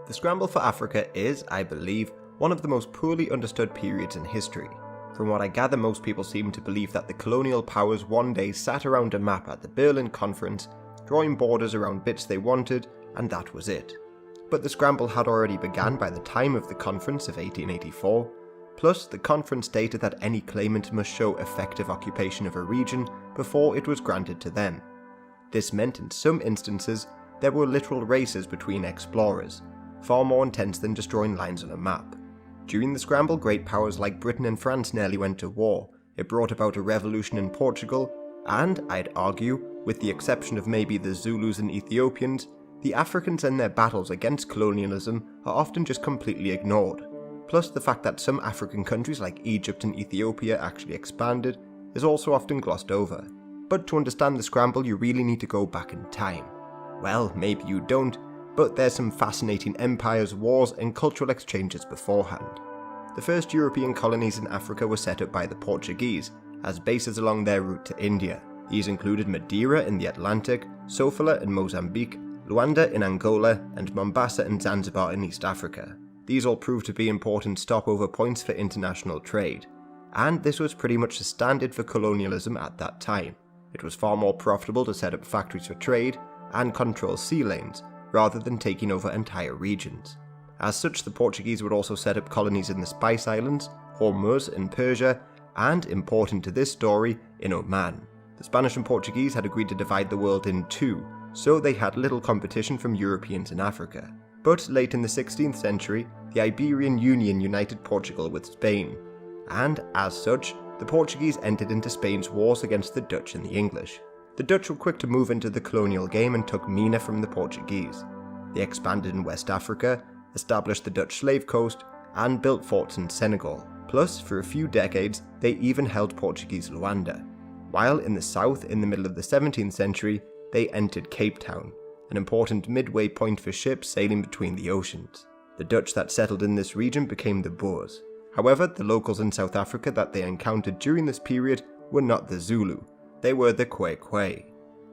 The scramble for Africa is, I believe, one of the most poorly understood periods in history. From what I gather, most people seem to believe that the colonial powers one day sat around a map at the Berlin Conference, drawing borders around bits they wanted, and that was it. But the scramble had already begun by the time of the conference of 1884, plus the conference stated that any claimant must show effective occupation of a region before it was granted to them. This meant in some instances there were literal races between explorers, far more intense than just drawing lines on a map. During the scramble, great powers like Britain and France nearly went to war. It brought about a revolution in Portugal, and, I'd argue, with the exception of maybe the Zulus and Ethiopians, the Africans and their battles against colonialism are often just completely ignored. Plus, the fact that some African countries like Egypt and Ethiopia actually expanded is also often glossed over. But to understand the scramble, you really need to go back in time. Well, maybe you don't, but there's some fascinating empires, wars, and cultural exchanges beforehand. The first European colonies in Africa were set up by the Portuguese as bases along their route to India. These included Madeira in the Atlantic, Sofala in Mozambique, Luanda in Angola, and Mombasa and Zanzibar in East Africa. These all proved to be important stopover points for international trade, and this was pretty much the standard for colonialism at that time. It was far more profitable to set up factories for trade and control sea lanes, rather than taking over entire regions. As such, the Portuguese would also set up colonies in the Spice Islands, Hormuz in Persia, and, important to this story, in Oman. The Spanish and Portuguese had agreed to divide the world in two, so they had little competition from Europeans in Africa. But late in the 16th century, the Iberian Union united Portugal with Spain, and as such, the Portuguese entered into Spain's wars against the Dutch and the English. The Dutch were quick to move into the colonial game and took Mina from the Portuguese. They expanded in West Africa, established the Dutch slave coast, and built forts in Senegal. Plus, for a few decades, they even held Portuguese Luanda. While in the south, in the middle of the 17th century, they entered Cape Town, an important midway point for ships sailing between the oceans. The Dutch that settled in this region became the Boers. However, the locals in South Africa that they encountered during this period were not the Zulu, they were the Khoekhoe.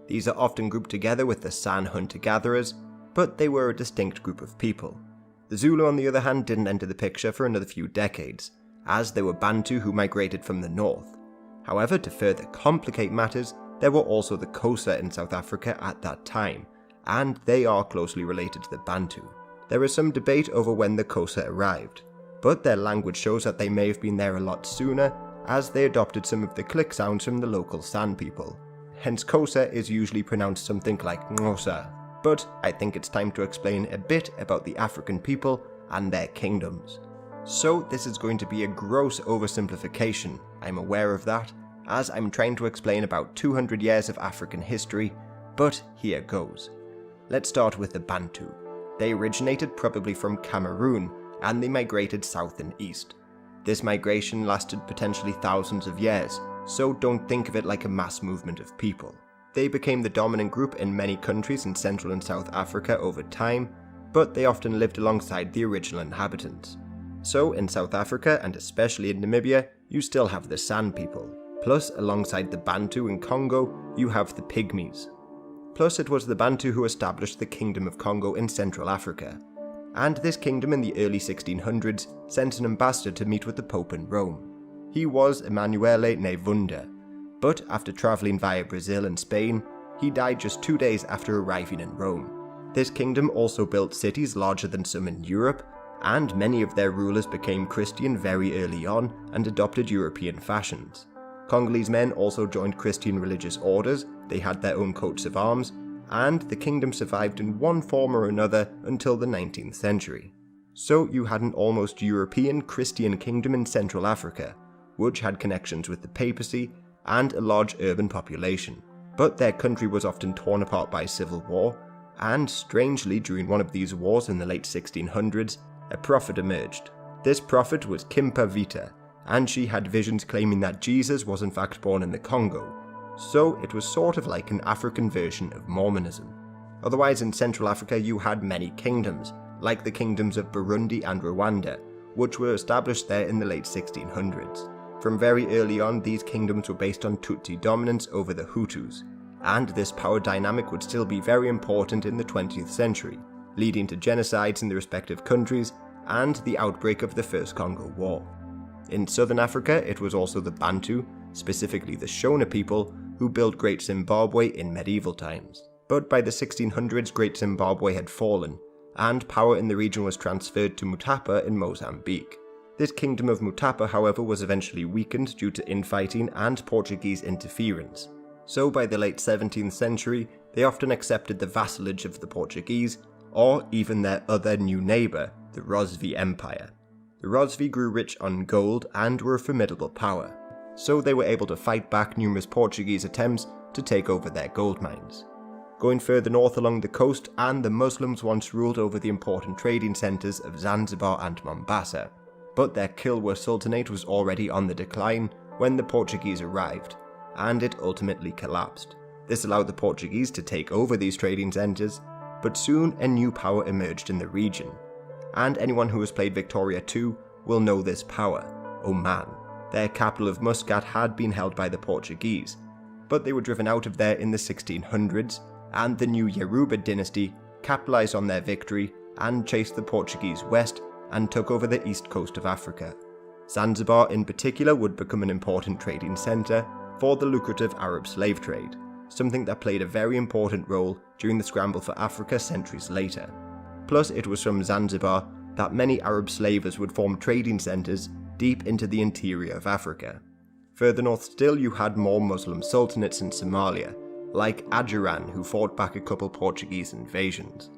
These are often grouped together with the San hunter-gatherers, but they were a distinct group of people. The Zulu, on the other hand, didn't enter the picture for another few decades, as they were Bantu who migrated from the north. However, to further complicate matters, there were also the Xhosa in South Africa at that time, and they are closely related to the Bantu. There is some debate over when the Xhosa arrived, but their language shows that they may have been there a lot sooner, as they adopted some of the click sounds from the local San people. Hence Xhosa is usually pronounced something like Xhosa, but I think it's time to explain a bit about the African people and their kingdoms. So this is going to be a gross oversimplification, I'm aware of that, as I'm trying to explain about 200 years of African history, but here goes. Let's start with the Bantu. They originated probably from Cameroon, and they migrated south and east. This migration lasted potentially thousands of years, so don't think of it like a mass movement of people. They became the dominant group in many countries in Central and South Africa over time, but they often lived alongside the original inhabitants. So in South Africa, and especially in Namibia, you still have the San people. Plus, alongside the Bantu in Congo, you have the Pygmies. Plus, it was the Bantu who established the Kingdom of Congo in Central Africa. And this kingdom in the early 1600s sent an ambassador to meet with the Pope in Rome. He was Emanuele Nevunda, but after travelling via Brazil and Spain, he died just 2 days after arriving in Rome. This kingdom also built cities larger than some in Europe, and many of their rulers became Christian very early on and adopted European fashions. Congolese men also joined Christian religious orders, they had their own coats of arms, and the kingdom survived in one form or another until the 19th century. So you had an almost European Christian kingdom in Central Africa, which had connections with the papacy and a large urban population. But their country was often torn apart by civil war, and strangely during one of these wars in the late 1600s, a prophet emerged. This prophet was Kimpa Vita, and she had visions claiming that Jesus was in fact born in the Congo. So it was sort of like an African version of Mormonism. Otherwise, in Central Africa you had many kingdoms, like the kingdoms of Burundi and Rwanda, which were established there in the late 1600s. From very early on, these kingdoms were based on Tutsi dominance over the Hutus, and this power dynamic would still be very important in the 20th century, leading to genocides in the respective countries and the outbreak of the First Congo War. In southern Africa, it was also the Bantu, specifically the Shona people, who built Great Zimbabwe in medieval times. But by the 1600s, Great Zimbabwe had fallen, and power in the region was transferred to Mutapa in Mozambique. This kingdom of Mutapa, however, was eventually weakened due to infighting and Portuguese interference. So by the late 17th century, they often accepted the vassalage of the Portuguese, or even their other new neighbour, the Rozvi Empire. The Rozvi grew rich on gold and were a formidable power, so they were able to fight back numerous Portuguese attempts to take over their gold mines. Going further north along the coast, and the Muslims once ruled over the important trading centres of Zanzibar and Mombasa, but their Kilwa Sultanate was already on the decline when the Portuguese arrived, and it ultimately collapsed. This allowed the Portuguese to take over these trading centres, but soon a new power emerged in the region, and anyone who has played Victoria 2 will know this power, Oman. Their capital of Muscat had been held by the Portuguese, but they were driven out of there in the 1600s, and the new Yoruba dynasty capitalised on their victory and chased the Portuguese west and took over the east coast of Africa. Zanzibar in particular would become an important trading centre for the lucrative Arab slave trade, something that played a very important role during the scramble for Africa centuries later. Plus, it was from Zanzibar that many Arab slavers would form trading centres deep into the interior of Africa. Further north still, you had more Muslim sultanates in Somalia, like Ajuran, who fought back a couple Portuguese invasions,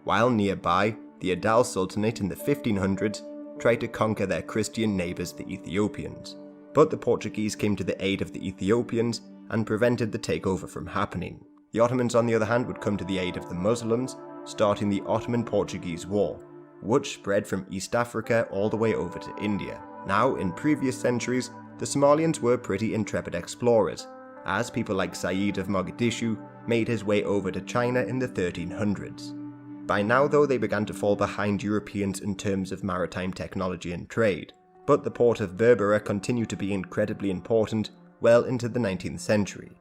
while nearby, the Adal Sultanate in the 1500s tried to conquer their Christian neighbours the Ethiopians, but the Portuguese came to the aid of the Ethiopians and prevented the takeover from happening. The Ottomans, on the other hand, would come to the aid of the Muslims, starting the Ottoman-Portuguese War, which spread from East Africa all the way over to India. Now, in previous centuries, the Somalians were pretty intrepid explorers, as people like Said of Mogadishu made his way over to China in the 1300s. By now, though, they began to fall behind Europeans in terms of maritime technology and trade, but the port of Berbera continued to be incredibly important well into the 19th century.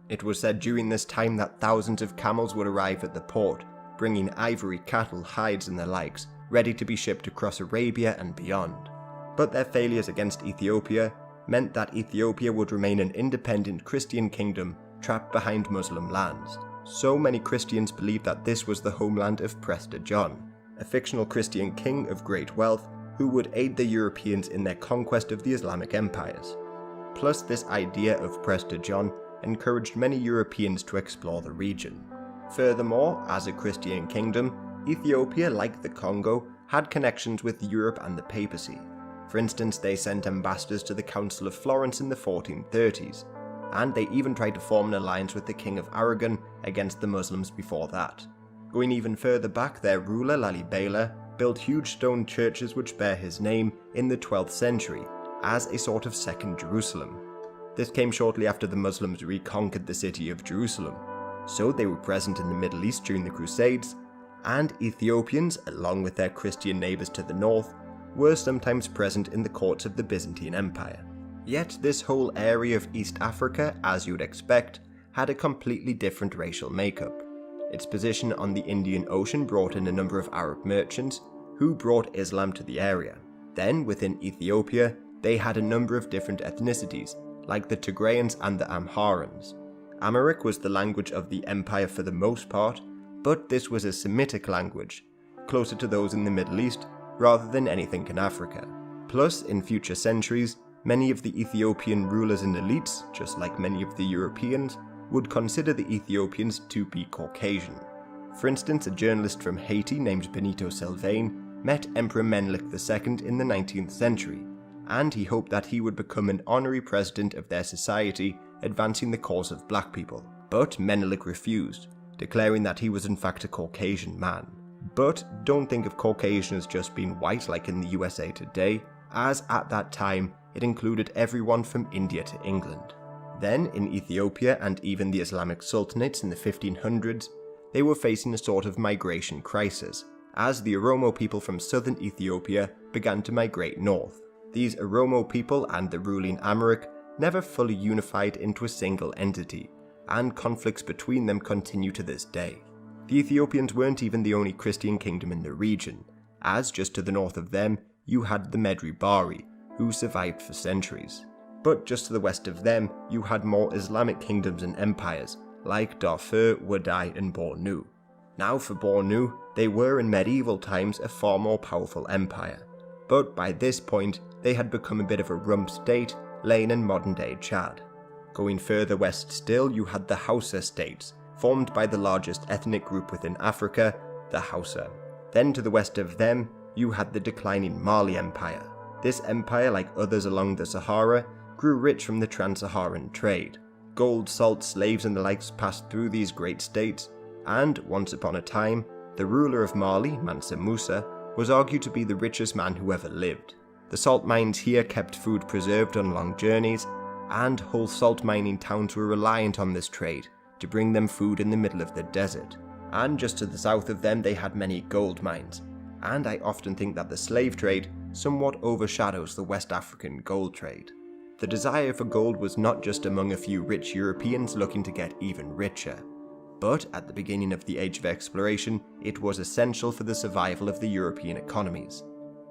It was said during this time that thousands of camels would arrive at the port, bringing ivory, cattle, hides and the likes, ready to be shipped across Arabia and beyond. But their failures against Ethiopia meant that Ethiopia would remain an independent Christian kingdom trapped behind Muslim lands. So many Christians believed that this was the homeland of Prester John, a fictional Christian king of great wealth who would aid the Europeans in their conquest of the Islamic empires. Plus, this idea of Prester John encouraged many Europeans to explore the region. Furthermore, as a Christian kingdom, Ethiopia, like the Congo, had connections with Europe and the papacy. For instance, they sent ambassadors to the Council of Florence in the 1430s, and they even tried to form an alliance with the King of Aragon against the Muslims before that. Going even further back, their ruler, Lalibela, built huge stone churches which bear his name in the 12th century, as a sort of second Jerusalem. This came shortly after the Muslims reconquered the city of Jerusalem, so they were present in the Middle East during the Crusades, and Ethiopians, along with their Christian neighbours to the north, were sometimes present in the courts of the Byzantine Empire. Yet this whole area of East Africa, as you would expect, had a completely different racial makeup. Its position on the Indian Ocean brought in a number of Arab merchants who brought Islam to the area. Then, within Ethiopia, they had a number of different ethnicities, like the Tigrayans and the Amharans. Amharic was the language of the empire for the most part, but this was a Semitic language, closer to those in the Middle East rather than anything in Africa. Plus, in future centuries, many of the Ethiopian rulers and elites, just like many of the Europeans, would consider the Ethiopians to be Caucasian. For instance, a journalist from Haiti named Benito Sylvain met Emperor Menelik II in the 19th century, and he hoped that he would become an honorary president of their society, advancing the cause of black people. But Menelik refused, declaring that he was in fact a Caucasian man. But don't think of Caucasian as just being white like in the USA today, as at that time it included everyone from India to England. Then, in Ethiopia and even the Islamic Sultanates in the 1500s, they were facing a sort of migration crisis, as the Oromo people from southern Ethiopia began to migrate north. These Oromo people and the ruling Amharic never fully unified into a single entity, and conflicts between them continue to this day. The Ethiopians weren't even the only Christian kingdom in the region, as just to the north of them you had the Barbary, who survived for centuries. But just to the west of them you had more Islamic kingdoms and empires, like Darfur, Wadai and Bornu. Now for Bornu, they were in medieval times a far more powerful empire, but by this point they had become a bit of a rump state, laying in modern day Chad. Going further west still you had the Xhosa states, formed by the largest ethnic group within Africa, the Xhosa. Then to the west of them you had the declining Mali Empire. This empire, like others along the Sahara, grew rich from the trans-Saharan trade. Gold, salt, slaves and the likes passed through these great states, and once upon a time, the ruler of Mali, Mansa Musa, was argued to be the richest man who ever lived. The salt mines here kept food preserved on long journeys, and whole salt mining towns were reliant on this trade to bring them food in the middle of the desert. And just to the south of them they had many gold mines, and I often think that the slave trade somewhat overshadows the West African gold trade. The desire for gold was not just among a few rich Europeans looking to get even richer, but at the beginning of the Age of Exploration it was essential for the survival of the European economies.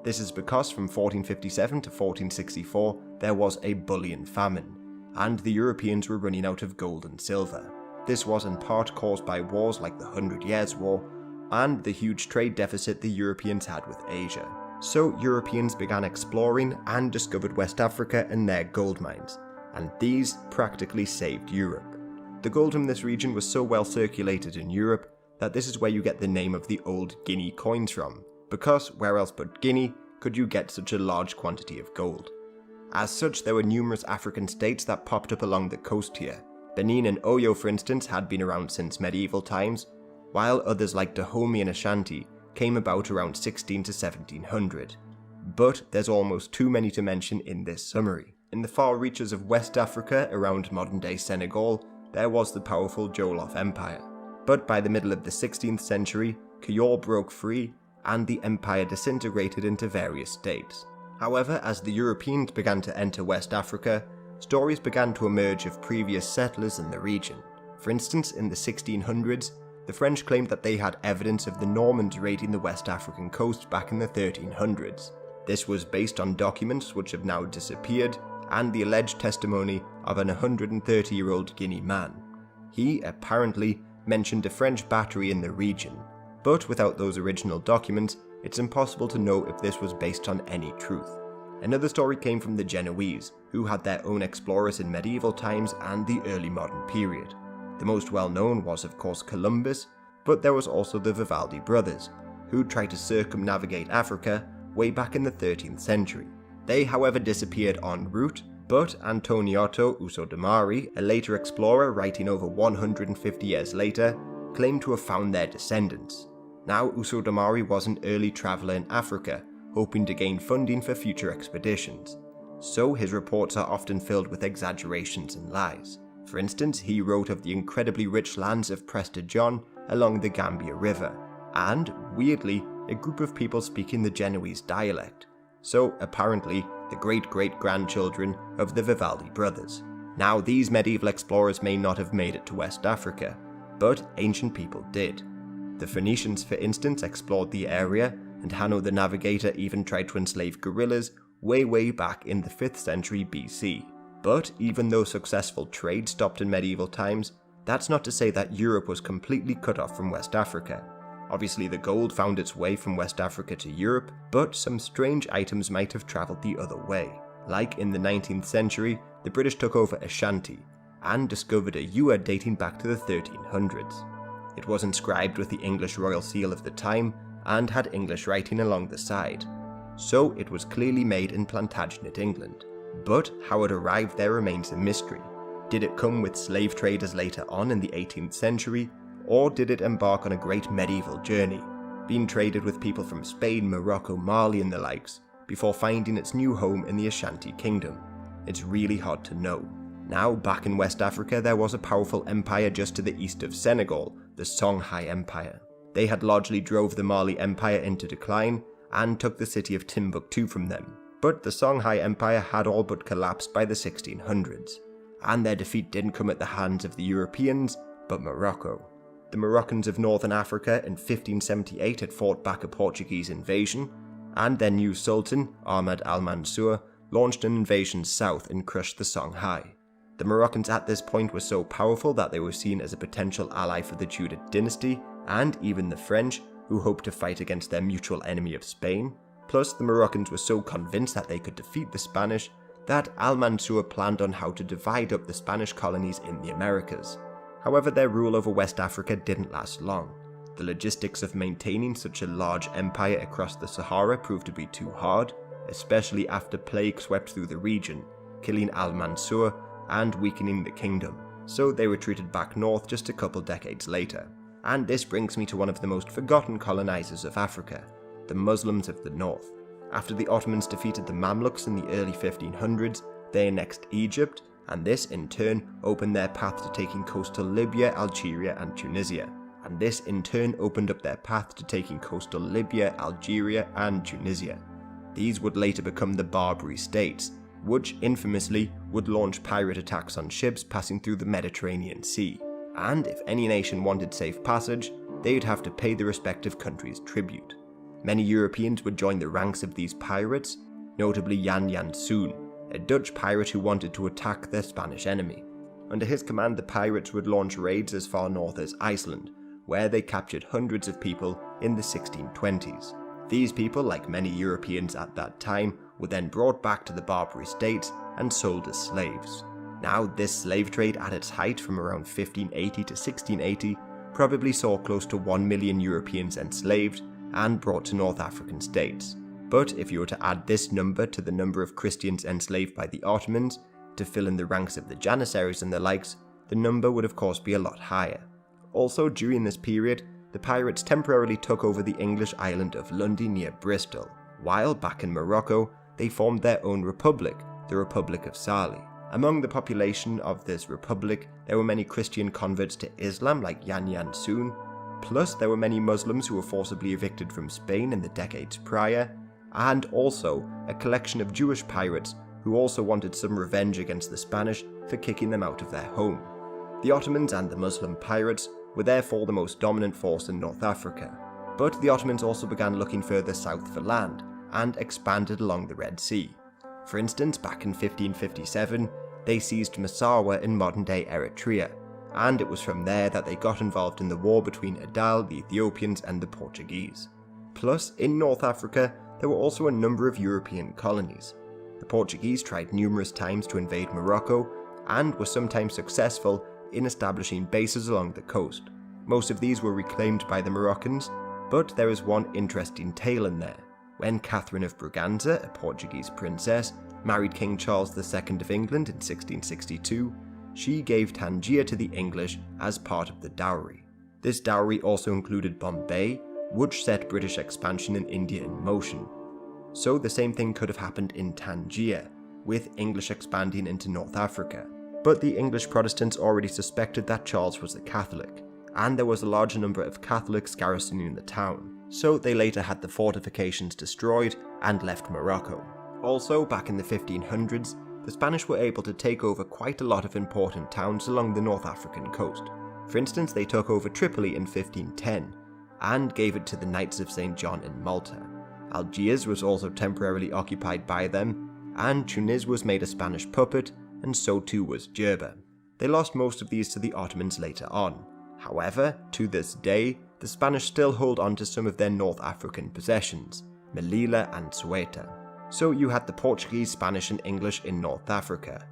This is because from 1457 to 1464 there was a bullion famine, and the Europeans were running out of gold and silver. This was in part caused by wars like the 100 Years' War and the huge trade deficit the Europeans had with Asia. So Europeans began exploring and discovered West Africa and their gold mines, and these practically saved Europe. The gold from this region was so well circulated in Europe that this is where you get the name of the old Guinea coins from, because where else but Guinea could you get such a large quantity of gold? As such, there were numerous African states that popped up along the coast here. Benin and Oyo, for instance, had been around since medieval times, while others like Dahomey and Ashanti came about around 16 to 1700. But there's almost too many to mention in this summary. In the far reaches of West Africa around modern-day Senegal, there was the powerful Jolof Empire. But by the middle of the 16th century, Kayor broke free and the empire disintegrated into various states. However, as the Europeans began to enter West Africa, stories began to emerge of previous settlers in the region. For instance, in the 1600s, the French claimed that they had evidence of the Normans raiding the West African coast back in the 1300s. This was based on documents which have now disappeared and the alleged testimony of an 130-year-old Guinea man. He apparently mentioned a French battery in the region, but without those original documents, it's impossible to know if this was based on any truth. Another story came from the Genoese, who had their own explorers in medieval times and the early modern period. The most well-known was of course Columbus, but there was also the Vivaldi brothers, who tried to circumnavigate Africa way back in the 13th century. They however disappeared en route, but Antoniotto Usodomari, a later explorer writing over 150 years later, claimed to have found their descendants. Now Usodomari was an early traveller in Africa, hoping to gain funding for future expeditions, so his reports are often filled with exaggerations and lies. For instance, he wrote of the incredibly rich lands of Prester John along the Gambia River, and, weirdly, a group of people speaking the Genoese dialect, so apparently the great-great-grandchildren of the Vivaldi brothers. Now these medieval explorers may not have made it to West Africa, but ancient people did. The Phoenicians, for instance, explored the area, and Hanno the Navigator even tried to enslave gorillas way back in the 5th century BC. But even though successful trade stopped in medieval times, that's not to say that Europe was completely cut off from West Africa. Obviously the gold found its way from West Africa to Europe, but some strange items might have travelled the other way. Like in the 19th century, the British took over Ashanti, and discovered a ewer dating back to the 1300s. It was inscribed with the English royal seal of the time, and had English writing along the side, so it was clearly made in Plantagenet, England. But how it arrived there remains a mystery. Did it come with slave traders later on in the 18th century, or did it embark on a great medieval journey, being traded with people from Spain, Morocco, Mali and the likes, before finding its new home in the Ashanti Kingdom? It's really hard to know. Now, back in West Africa, there was a powerful empire just to the east of Senegal, the Songhai Empire. They had largely drove the Mali Empire into decline, and took the city of Timbuktu from them. But the Songhai Empire had all but collapsed by the 1600s, and their defeat didn't come at the hands of the Europeans, but Morocco. The Moroccans of Northern Africa in 1578 had fought back a Portuguese invasion, and their new sultan, Ahmad al-Mansur, launched an invasion south and crushed the Songhai. The Moroccans at this point were so powerful that they were seen as a potential ally for the Tudor dynasty, and even the French, who hoped to fight against their mutual enemy of Spain. Plus, the Moroccans were so convinced that they could defeat the Spanish that al-Mansur planned on how to divide up the Spanish colonies in the Americas. However, their rule over West Africa didn't last long. The logistics of maintaining such a large empire across the Sahara proved to be too hard, especially after plague swept through the region, killing al-Mansur and weakening the kingdom, so they retreated back north just a couple decades later. And this brings me to one of the most forgotten colonizers of Africa, the Muslims of the north. After the Ottomans defeated the Mamluks in the early 1500s, they annexed Egypt, and this in turn opened their path to taking coastal Libya, Algeria and Tunisia. And this in turn opened up their path to taking coastal Libya, Algeria and Tunisia. These would later become the Barbary states, which infamously would launch pirate attacks on ships passing through the Mediterranean Sea. And if any nation wanted safe passage, they would have to pay the respective countries tribute. Many Europeans would join the ranks of these pirates, notably Jan Jansoen, a Dutch pirate who wanted to attack their Spanish enemy. Under his command, the pirates would launch raids as far north as Iceland, where they captured hundreds of people in the 1620s. These people, like many Europeans at that time, were then brought back to the Barbary states and sold as slaves. Now, this slave trade at its height from around 1580 to 1680 probably saw close to 1 million Europeans enslaved and brought to North African states. But if you were to add this number to the number of Christians enslaved by the Ottomans to fill in the ranks of the Janissaries and the likes, the number would of course be a lot higher. Also, during this period, the pirates temporarily took over the English island of Lundy near Bristol, while back in Morocco, they formed their own republic, the Republic of Salih. Among the population of this republic, there were many Christian converts to Islam like Jan Jansoen, plus there were many Muslims who were forcibly evicted from Spain in the decades prior, and also a collection of Jewish pirates who also wanted some revenge against the Spanish for kicking them out of their home. The Ottomans and the Muslim pirates were therefore the most dominant force in North Africa, but the Ottomans also began looking further south for land and expanded along the Red Sea. For instance, back in 1557, they seized Massawa in modern-day Eritrea, and it was from there that they got involved in the war between Adal, the Ethiopians, and the Portuguese. Plus, in North Africa, there were also a number of European colonies. The Portuguese tried numerous times to invade Morocco, and were sometimes successful in establishing bases along the coast. Most of these were reclaimed by the Moroccans, but there is one interesting tale in there. When Catherine of Braganza, a Portuguese princess, married King Charles II of England in 1662, she gave Tangier to the English as part of the dowry. This dowry also included Bombay, which set British expansion in India in motion. So the same thing could have happened in Tangier, with English expanding into North Africa. But the English Protestants already suspected that Charles was a Catholic, and there was a larger number of Catholics garrisoning the town, so they later had the fortifications destroyed and left Morocco. Also, back in the 1500s, the Spanish were able to take over quite a lot of important towns along the North African coast. For instance, they took over Tripoli in 1510, and gave it to the Knights of St. John in Malta. Algiers was also temporarily occupied by them, and Tunis was made a Spanish puppet, and so too was Jerba. They lost most of these to the Ottomans later on. However, to this day, the Spanish still hold on to some of their North African possessions, Melilla and Ceuta. So you had the Portuguese, Spanish and English in North Africa.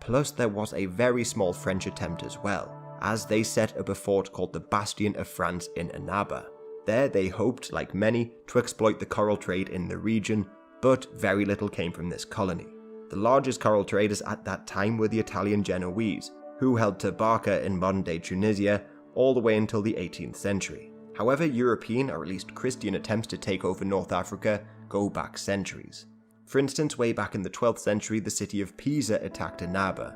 Plus there was a very small French attempt as well, as they set up a fort called the Bastion of France in Annaba. There they hoped, like many, to exploit the coral trade in the region, but very little came from this colony. The largest coral traders at that time were the Italian Genoese, who held Tabarka in modern-day Tunisia all the way until the 18th century. However, European, or at least Christian, attempts to take over North Africa go back centuries. For instance, way back in the 12th century, the city of Pisa attacked Annaba,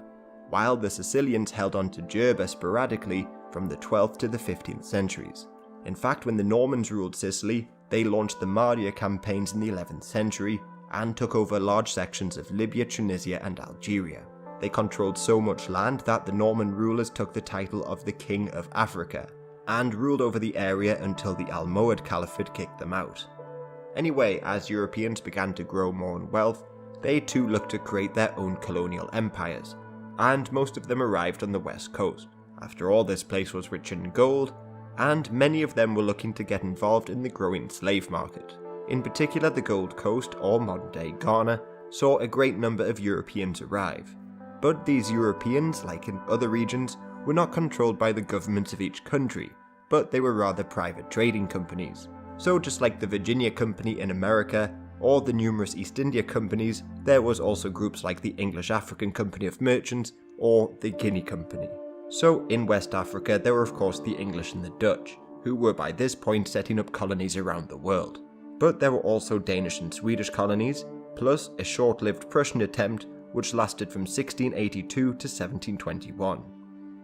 while the Sicilians held on to Jerba sporadically from the 12th to the 15th centuries. In fact, when the Normans ruled Sicily, they launched the Maria campaigns in the 11th century and took over large sections of Libya, Tunisia and Algeria. They controlled so much land that the Norman rulers took the title of the King of Africa, and ruled over the area until the Almohad Caliphate kicked them out. Anyway, as Europeans began to grow more in wealth, they too looked to create their own colonial empires, and most of them arrived on the west coast. After all, this place was rich in gold, and many of them were looking to get involved in the growing slave market. In particular, the Gold Coast, or modern-day Ghana, saw a great number of Europeans arrive. But these Europeans, like in other regions, were not controlled by the governments of each country, but they were rather private trading companies. So just like the Virginia Company in America, or the numerous East India Companies, there was also groups like the English African Company of Merchants, or the Guinea Company. So in West Africa, there were of course the English and the Dutch, who were by this point setting up colonies around the world. But there were also Danish and Swedish colonies, plus a short-lived Prussian attempt which lasted from 1682 to 1721.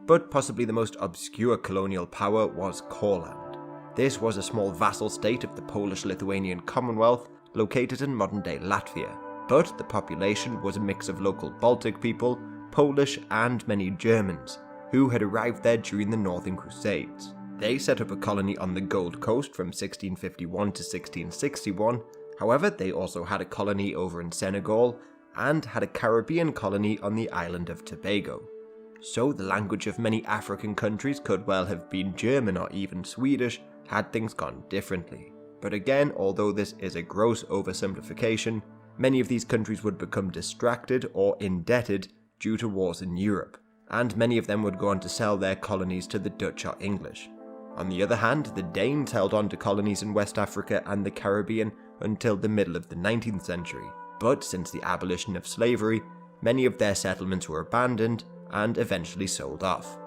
But possibly the most obscure colonial power was Courland. This was a small vassal state of the Polish-Lithuanian Commonwealth located in modern-day Latvia, but the population was a mix of local Baltic people, Polish and many Germans, who had arrived there during the Northern Crusades. They set up a colony on the Gold Coast from 1651 to 1661, however they also had a colony over in Senegal and had a Caribbean colony on the island of Tobago. So the language of many African countries could well have been German or even Swedish had things gone differently. But again, although this is a gross oversimplification, many of these countries would become distracted or indebted due to wars in Europe, and many of them would go on to sell their colonies to the Dutch or English. On the other hand, the Danes held on to colonies in West Africa and the Caribbean until the middle of the 19th century, but since the abolition of slavery, many of their settlements were abandoned and eventually sold off.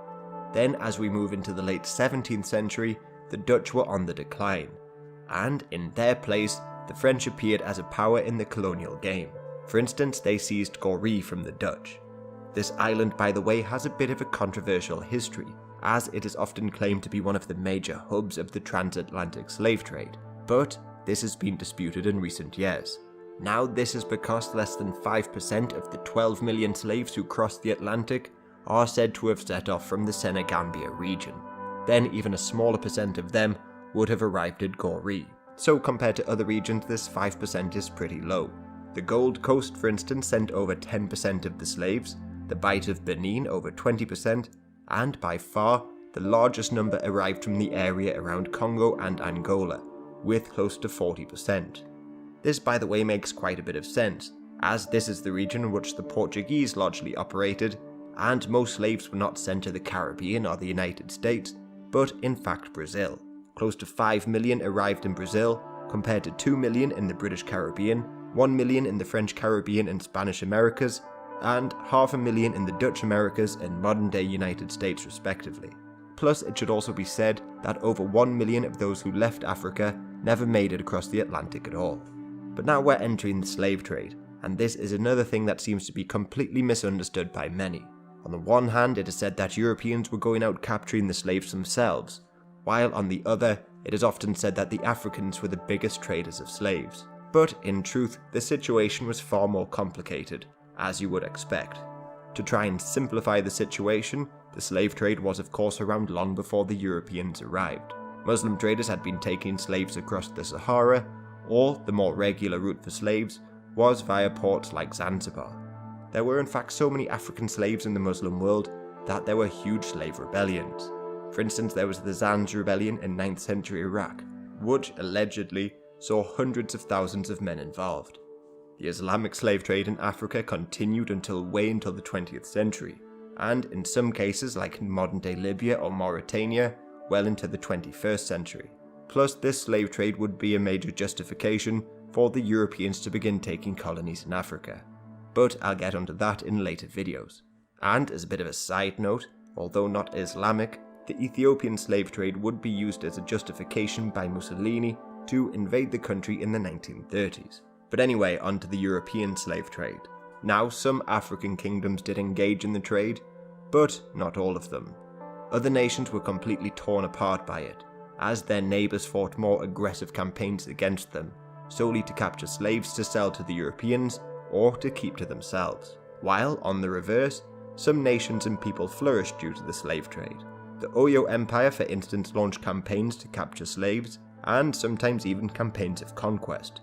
Then as we move into the late 17th century, the Dutch were on the decline, and in their place, the French appeared as a power in the colonial game. For instance, they seized Gorée from the Dutch. This island, by the way, has a bit of a controversial history, as it is often claimed to be one of the major hubs of the transatlantic slave trade, but this has been disputed in recent years. Now this is because less than 5% of the 12 million slaves who crossed the Atlantic are said to have set off from the Senegambia region. Then even a smaller percent of them would have arrived at Gorée. So compared to other regions, this 5% is pretty low. The Gold Coast, for instance, sent over 10% of the slaves, the Bight of Benin over 20%, and by far the largest number arrived from the area around Kongo and Angola, with close to 40%. This, by the way, makes quite a bit of sense, as this is the region in which the Portuguese largely operated, and most slaves were not sent to the Caribbean or the United States, but in fact Brazil. Close to 5 million arrived in Brazil, compared to 2 million in the British Caribbean, 1 million in the French Caribbean and Spanish Americas, and 500,000 in the Dutch Americas and modern-day United States respectively. Plus, it should also be said that over 1 million of those who left Africa never made it across the Atlantic at all. But now we're entering the slave trade, and this is another thing that seems to be completely misunderstood by many. On the one hand, it is said that Europeans were going out capturing the slaves themselves, while on the other, it is often said that the Africans were the biggest traders of slaves. But in truth, the situation was far more complicated, as you would expect. To try and simplify the situation, the slave trade was of course around long before the Europeans arrived. Muslim traders had been taking slaves across the Sahara, or the more regular route for slaves was via ports like Zanzibar. There were in fact so many African slaves in the Muslim world that there were huge slave rebellions. For instance, there was the Zanj rebellion in 9th century Iraq, which allegedly saw hundreds of thousands of men involved. The Islamic slave trade in Africa continued until the 20th century, and in some cases like in modern-day Libya or Mauritania, well into the 21st century. Plus, this slave trade would be a major justification for the Europeans to begin taking colonies in Africa. But I'll get onto that in later videos. And as a bit of a side note, although not Islamic, the Ethiopian slave trade would be used as a justification by Mussolini to invade the country in the 1930s. But anyway, onto the European slave trade. Now, some African kingdoms did engage in the trade, but not all of them. Other nations were completely torn apart by it, as their neighbours fought more aggressive campaigns against them, solely to capture slaves to sell to the Europeans or to keep to themselves. While, on the reverse, some nations and people flourished due to the slave trade. The Oyo Empire, for instance, launched campaigns to capture slaves, and sometimes even campaigns of conquest.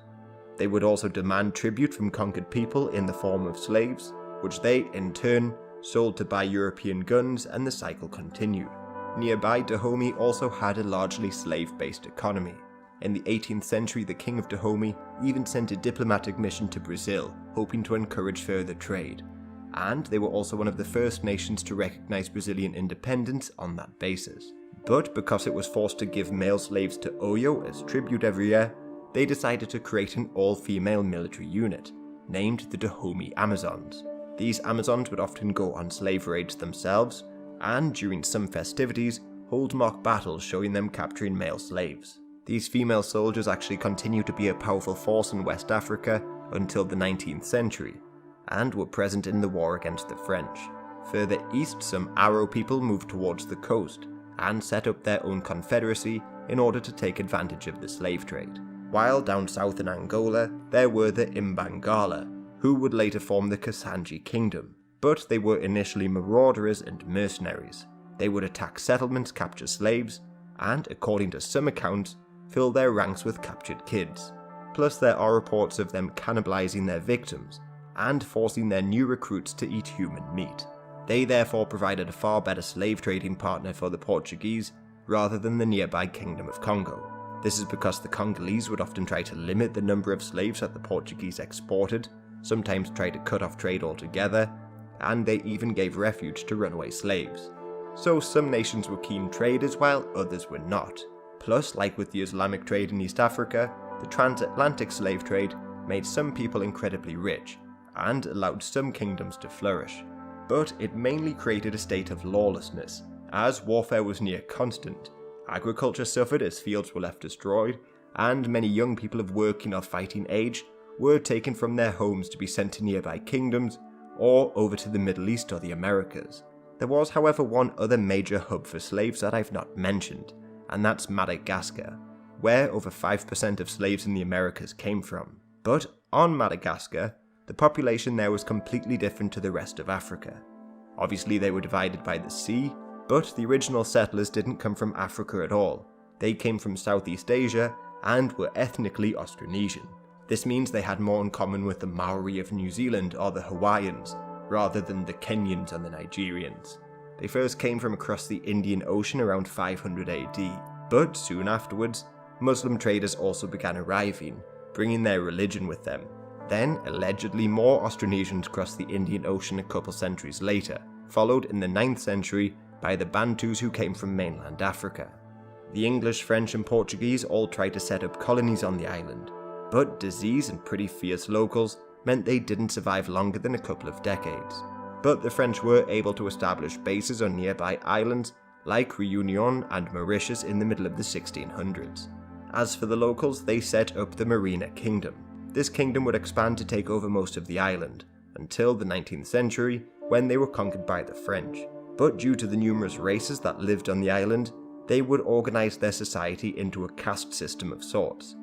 They would also demand tribute from conquered people in the form of slaves, which they, in turn, sold to buy European guns, and the cycle continued. Nearby, Dahomey also had a largely slave-based economy. In the 18th century, the king of Dahomey even sent a diplomatic mission to Brazil, hoping to encourage further trade. And they were also one of the first nations to recognize Brazilian independence on that basis. But because it was forced to give male slaves to Oyo as tribute every year, they decided to create an all-female military unit, named the Dahomey Amazons. These Amazons would often go on slave raids themselves, and during some festivities, hold mock battles showing them capturing male slaves. These female soldiers actually continued to be a powerful force in West Africa until the 19th century, and were present in the war against the French. Further east, some Aro people moved towards the coast, and set up their own confederacy in order to take advantage of the slave trade. While down south in Angola, there were the Imbangala, who would later form the Kasanji kingdom, but they were initially marauders and mercenaries. They would attack settlements, capture slaves, and, according to some accounts, fill their ranks with captured kids. Plus there are reports of them cannibalizing their victims, and forcing their new recruits to eat human meat. They therefore provided a far better slave trading partner for the Portuguese, rather than the nearby kingdom of Congo. This is because the Congolese would often try to limit the number of slaves that the Portuguese exported, sometimes try to cut off trade altogether, and they even gave refuge to runaway slaves. So some nations were keen traders while others were not. Plus, like with the Islamic trade in East Africa, the transatlantic slave trade made some people incredibly rich, and allowed some kingdoms to flourish. But it mainly created a state of lawlessness, as warfare was near constant. Agriculture suffered as fields were left destroyed, and many young people of working or fighting age were taken from their homes to be sent to nearby kingdoms, or over to the Middle East or the Americas. There was, however, one other major hub for slaves that I've not mentioned, and that's Madagascar, where over 5% of slaves in the Americas came from. But on Madagascar, the population there was completely different to the rest of Africa. Obviously they were divided by the sea, but the original settlers didn't come from Africa at all. They came from Southeast Asia and were ethnically Austronesian. This means they had more in common with the Maori of New Zealand or the Hawaiians, rather than the Kenyans and the Nigerians. They first came from across the Indian Ocean around 500 AD, but soon afterwards, Muslim traders also began arriving, bringing their religion with them. Then, allegedly, more Austronesians crossed the Indian Ocean a couple centuries later, followed in the 9th century by the Bantus who came from mainland Africa. The English, French and Portuguese all tried to set up colonies on the island, but disease and pretty fierce locals meant they didn't survive longer than a couple of decades. But the French were able to establish bases on nearby islands like Réunion and Mauritius in the middle of the 1600s. As for the locals, they set up the Marina Kingdom. This kingdom would expand to take over most of the island, until the 19th century, when they were conquered by the French. But due to the numerous races that lived on the island, they would organize their society into a caste system of sorts.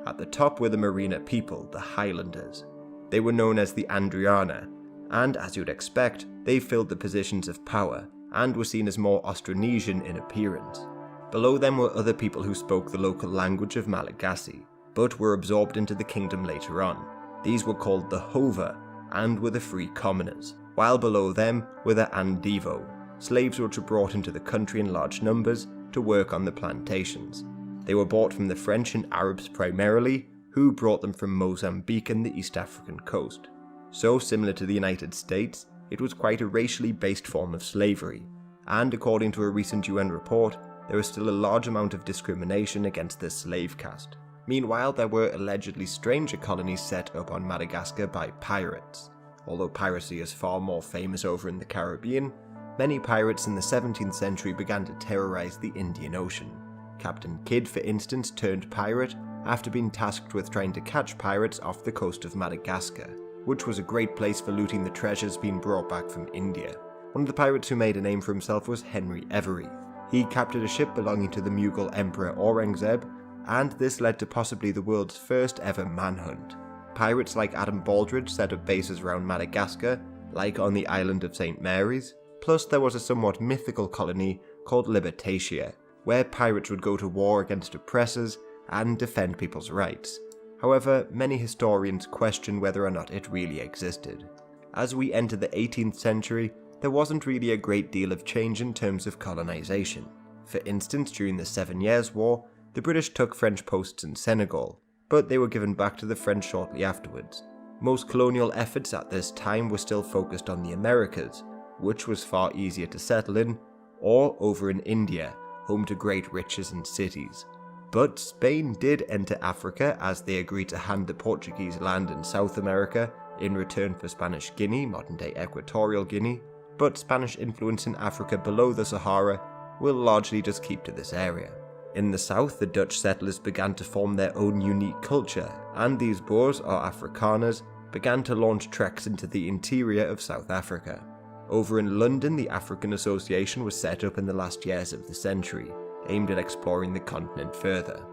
At the top were the Marina people, the Highlanders. They were known as the Andriana, and as you'd expect, they filled the positions of power, and were seen as more Austronesian in appearance. Below them were other people who spoke the local language of Malagasy, but were absorbed into the kingdom later on. These were called the Hova, and were the free commoners, while below them were the Andivo, slaves which were brought into the country in large numbers to work on the plantations. They were bought from the French and Arabs primarily, who brought them from Mozambique and the East African coast. So similar to the United States, it was quite a racially based form of slavery, and according to a recent UN report, there was still a large amount of discrimination against the slave caste. Meanwhile, there were allegedly stranger colonies set up on Madagascar by pirates. Although piracy is far more famous over in the Caribbean, many pirates in the 17th century began to terrorize the Indian Ocean. Captain Kidd, for instance, turned pirate after being tasked with trying to catch pirates off the coast of Madagascar, which was a great place for looting the treasures being brought back from India. One of the pirates who made a name for himself was Henry Every. He captured a ship belonging to the Mughal Emperor Aurangzeb, and this led to possibly the world's first ever manhunt. Pirates like Adam Baldridge set up bases around Madagascar, like on the island of St. Mary's, plus there was a somewhat mythical colony called Libertatia, where pirates would go to war against oppressors and defend people's rights. However, many historians question whether or not it really existed. As we enter the 18th century, there wasn't really a great deal of change in terms of colonization. For instance, during the 7 Years' War, the British took French posts in Senegal, but they were given back to the French shortly afterwards. Most colonial efforts at this time were still focused on the Americas, which was far easier to settle in, or over in India, home to great riches and cities. But Spain did enter Africa as they agreed to hand the Portuguese land in South America in return for Spanish Guinea, modern-day Equatorial Guinea, but Spanish influence in Africa below the Sahara will largely just keep to this area. In the south, the Dutch settlers began to form their own unique culture, and these Boers or Afrikaners began to launch treks into the interior of South Africa. Over in London, the African Association was set up in the last years of the century, aimed at exploring the continent further.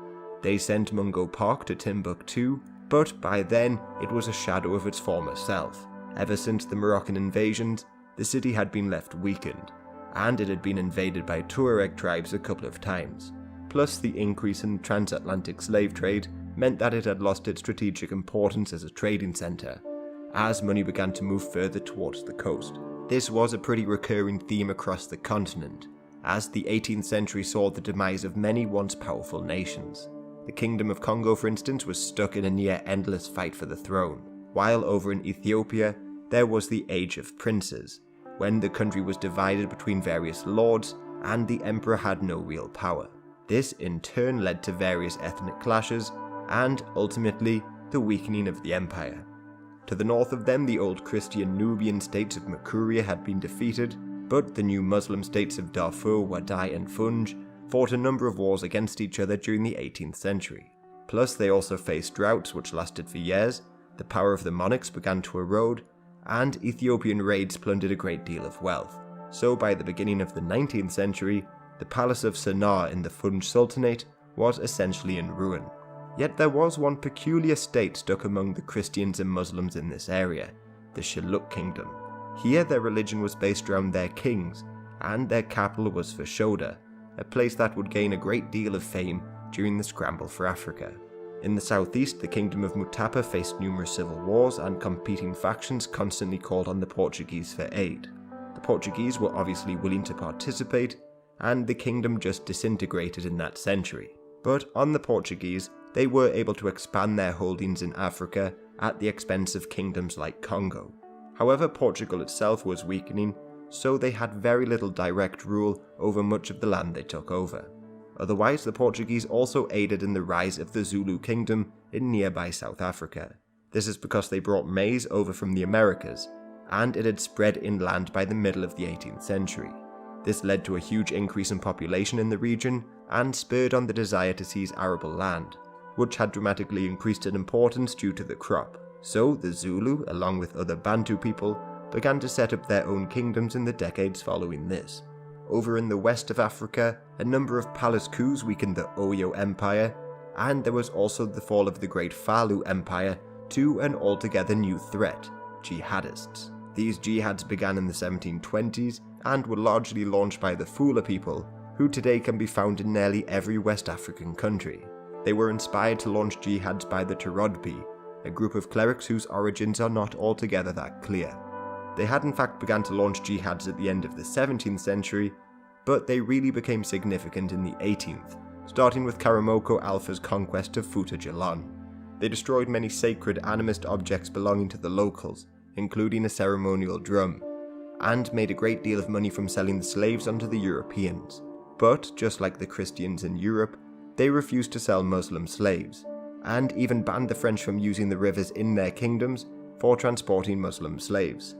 They sent Mungo Park to Timbuktu, but by then it was a shadow of its former self. Ever since the Moroccan invasions, the city had been left weakened, and it had been invaded by Tuareg tribes a couple of times. Plus, the increase in transatlantic slave trade meant that it had lost its strategic importance as a trading centre, as money began to move further towards the coast. This was a pretty recurring theme across the continent, as the 18th century saw the demise of many once powerful nations. The Kingdom of Kongo, for instance, was stuck in a near-endless fight for the throne, while over in Ethiopia, there was the Age of Princes, when the country was divided between various lords and the emperor had no real power. This in turn led to various ethnic clashes and, ultimately, the weakening of the empire. To the north of them, the old Christian Nubian states of Makuria had been defeated, but the new Muslim states of Darfur, Wadai and Funj fought a number of wars against each other during the 18th century. Plus, they also faced droughts which lasted for years, the power of the monarchs began to erode, and Ethiopian raids plundered a great deal of wealth. So by the beginning of the 19th century, the palace of Sennar in the Funj Sultanate was essentially in ruin. Yet there was one peculiar state stuck among the Christians and Muslims in this area, the Shilluk Kingdom. Here their religion was based around their kings, and their capital was Fashoda, a place that would gain a great deal of fame during the scramble for Africa. In the southeast, the Kingdom of Mutapa faced numerous civil wars, and competing factions constantly called on the Portuguese for aid. The Portuguese were obviously willing to participate, and the kingdom just disintegrated in that century. But on the Portuguese, they were able to expand their holdings in Africa at the expense of kingdoms like Kongo. However, Portugal itself was weakening, so they had very little direct rule over much of the land they took over. Otherwise, the Portuguese also aided in the rise of the Zulu kingdom in nearby South Africa. This is because they brought maize over from the Americas, and it had spread inland by the middle of the 18th century. This led to a huge increase in population in the region and spurred on the desire to seize arable land, which had dramatically increased in importance due to the crop. So the Zulu, along with other Bantu people, began to set up their own kingdoms in the decades following this. Over in the west of Africa, a number of palace coups weakened the Oyo Empire, and there was also the fall of the Great Falu Empire to an altogether new threat, jihadists. These jihads began in the 1720s and were largely launched by the Fula people, who today can be found in nearly every West African country. They were inspired to launch jihads by the Turodbi, a group of clerics whose origins are not altogether that clear. They had in fact begun to launch jihads at the end of the 17th century, but they really became significant in the 18th, starting with Karamoko Alpha's conquest of Futa Jalon. They destroyed many sacred animist objects belonging to the locals, including a ceremonial drum, and made a great deal of money from selling the slaves onto the Europeans. But, just like the Christians in Europe, they refused to sell Muslim slaves, and even banned the French from using the rivers in their kingdoms for transporting Muslim slaves.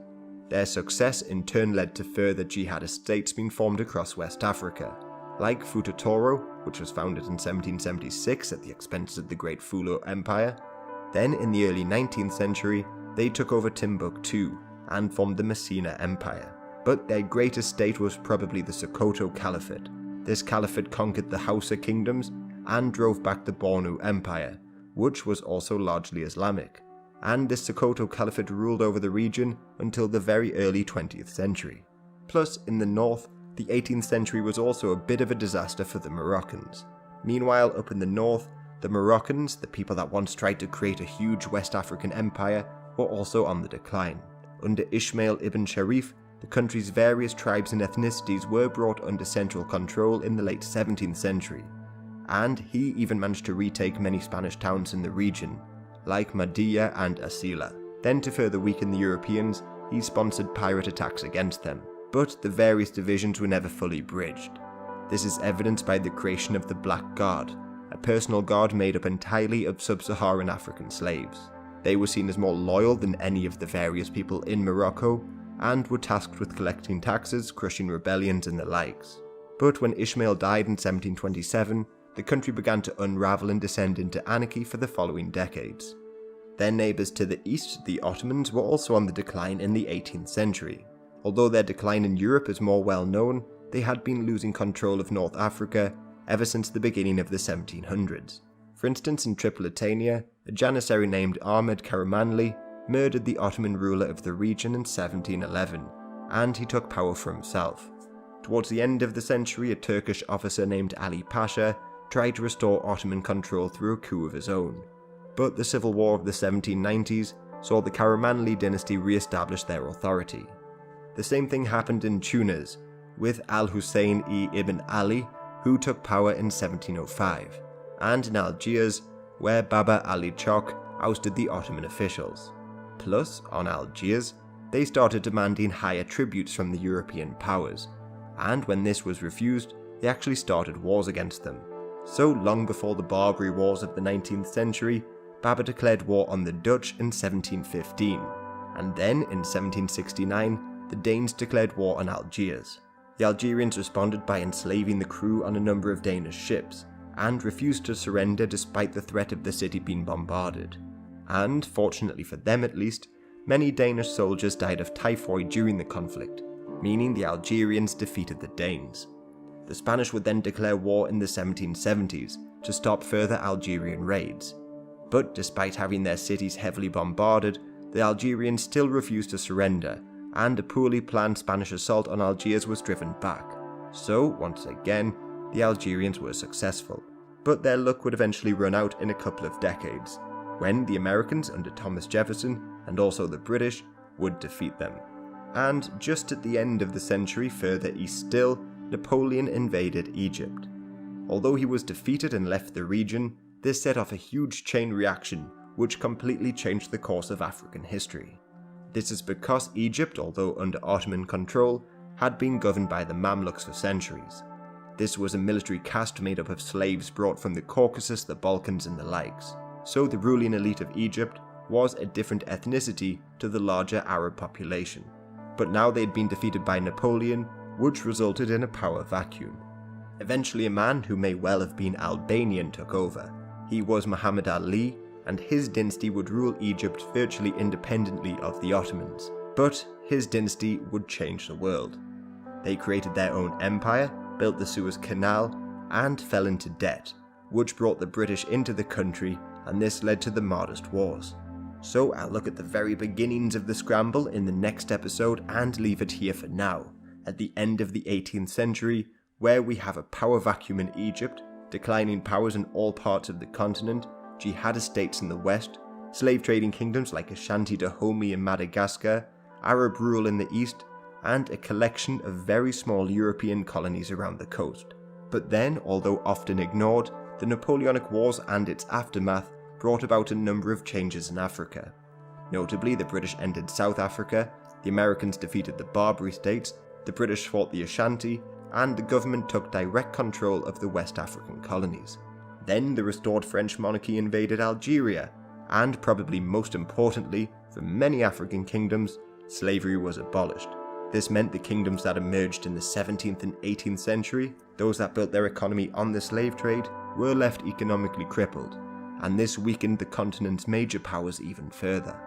Their success in turn led to further jihadist states being formed across West Africa, like Futa Toro, which was founded in 1776 at the expense of the Great Fulu Empire. Then, in the early 19th century, they took over Timbuktu and formed the Messina Empire. But their greatest state was probably the Sokoto Caliphate. This caliphate conquered the Xhosa kingdoms and drove back the Bornu Empire, which was also largely Islamic. And this Sokoto Caliphate ruled over the region until the very early 20th century. Plus, in the north, The 18th century was also a bit of a disaster for the Moroccans. Meanwhile, up in the north, the Moroccans, the people that once tried to create a huge West African empire, were also on the decline. Under Ismail ibn Sharif, the country's various tribes and ethnicities were brought under central control in the late 17th century, and he even managed to retake many Spanish towns in the region, like Madilla and Asila. Then, to further weaken the Europeans, he sponsored pirate attacks against them, but the various divisions were never fully bridged. This is evidenced by the creation of the Black Guard, a personal guard made up entirely of sub-Saharan African slaves. They were seen as more loyal than any of the various people in Morocco, and were tasked with collecting taxes, crushing rebellions and the likes. But when Ismail died in 1727, the country began to unravel and descend into anarchy for the following decades. Their neighbours to the east, the Ottomans, were also on the decline in the 18th century. Although their decline in Europe is more well known, they had been losing control of North Africa ever since the beginning of the 1700s. For instance, in Tripolitania, a janissary named Ahmed Karamanli murdered the Ottoman ruler of the region in 1711, and he took power for himself. Towards the end of the century, a Turkish officer named Ali Pasha tried to restore Ottoman control through a coup of his own. But the civil war of the 1790s saw the Karamanli dynasty re-establish their authority. The same thing happened in Tunis, with Al-Hussein-ibn Ali, who took power in 1705, and in Algiers, where Baba Ali Chok ousted the Ottoman officials. Plus, on Algiers, they started demanding higher tributes from the European powers, and when this was refused, they actually started wars against them. So long before the Barbary Wars of the 19th century, Baba declared war on the Dutch in 1715, and then in 1769, the Danes declared war on Algiers. The Algerians responded by enslaving the crew on a number of Danish ships, and refused to surrender despite the threat of the city being bombarded. And, fortunately for them at least, many Danish soldiers died of typhoid during the conflict, meaning the Algerians defeated the Danes. The Spanish would then declare war in the 1770s to stop further Algerian raids. But despite having their cities heavily bombarded, the Algerians still refused to surrender, and a poorly planned Spanish assault on Algiers was driven back. So, once again, the Algerians were successful. But their luck would eventually run out in a couple of decades, when the Americans under Thomas Jefferson, and also the British, would defeat them. And just at the end of the century, further east still, Napoleon invaded Egypt. Although he was defeated and left the region, this set off a huge chain reaction which completely changed the course of African history. This is because Egypt, although under Ottoman control, had been governed by the Mamluks for centuries. This was a military caste made up of slaves brought from the Caucasus, the Balkans and the likes. So the ruling elite of Egypt was a different ethnicity to the larger Arab population. But now they had been defeated by Napoleon, which resulted in a power vacuum. Eventually a man who may well have been Albanian took over. He was Muhammad Ali, and his dynasty would rule Egypt virtually independently of the Ottomans. But his dynasty would change the world. They created their own empire, built the Suez Canal, and fell into debt, which brought the British into the country, and this led to the Mahdist Wars. So I'll look at the very beginnings of the scramble in the next episode and leave it here for now, at the end of the 18th century, where we have a power vacuum in Egypt, declining powers in all parts of the continent, jihadist states in the west, slave trading kingdoms like Ashanti, Dahomey and Madagascar, Arab rule in the east, and a collection of very small European colonies around the coast. But then, although often ignored, the Napoleonic Wars and its aftermath brought about a number of changes in Africa. Notably, the British entered South Africa, the Americans defeated the Barbary states, the British fought the Ashanti, and the government took direct control of the West African colonies. Then the restored French monarchy invaded Algeria, and probably most importantly, for many African kingdoms, slavery was abolished. This meant the kingdoms that emerged in the 17th and 18th century, those that built their economy on the slave trade, were left economically crippled, and this weakened the continent's major powers even further.